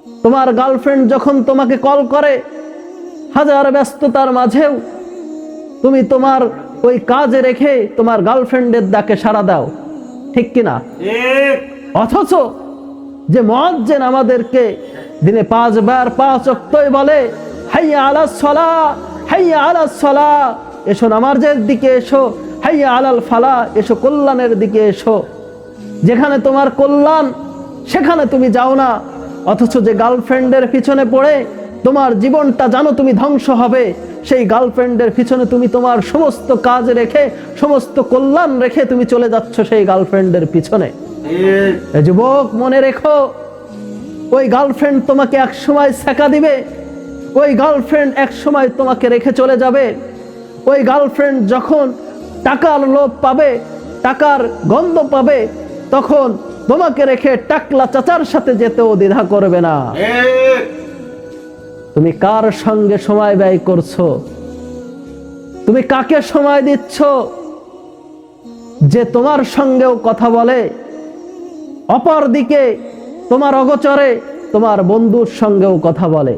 তোমার গার্লফ্রেন্ড যখন তোমাকে কল করে, হাজার ব্যস্ততার মাঝেও তুমি তোমার ওই কাজে রেখে তোমার গার্লফ্রেন্ডের ডাকে সাড়া দাও, ঠিক কিনা? অথচ যে মুয়াজ্জিন আমাদেরকে দিনে 5 বার 5 ওয়াক্তই বলে, হাইয়া আলাস সালাহ, হাইয়া আলাস সালাহ, এসো নামাজের দিকে এসো, হাইয়া আলাল ফালাহ, এসো কল্যাণের দিকে এসো। যেখানে তোমার কল্যাণ সেখানে তুমি যাও না, অথচ যে গার্লফ্রেন্ডের পিছনে পড়ে তোমার জীবনটা জানো তুমি ধ্বংস হবে, সেই গার্লফ্রেন্ডের পিছনে তুমি তোমার সমস্ত কাজ রেখে, সমস্ত কল্যাণ রেখে তুমি চলে যাচ্ছ সেই গার্লফ্রেন্ডের পিছনে। যুবক, মনে রেখো, ওই গার্লফ্রেন্ড তোমাকে এক সময় ছ্যাঁকা দিবে, ওই গার্লফ্রেন্ড এক সময় তোমাকে রেখে চলে যাবে। ওই গার্লফ্রেন্ড যখন টাকার লোভ পাবে, টাকার গন্ধ পাবে, তখন তোমাকে রেখে টাকলা চাচার সাথে যেতেও দ্বিধা করবে না। তুমি কার সঙ্গে সময় ব্যয় করছো? তুমি কাকে সময় দিচ্ছ যে তোমার সঙ্গেও কথা বলে, অপরদিকে তোমার অগোচরে তোমার বন্ধুর সঙ্গেও কথা বলে?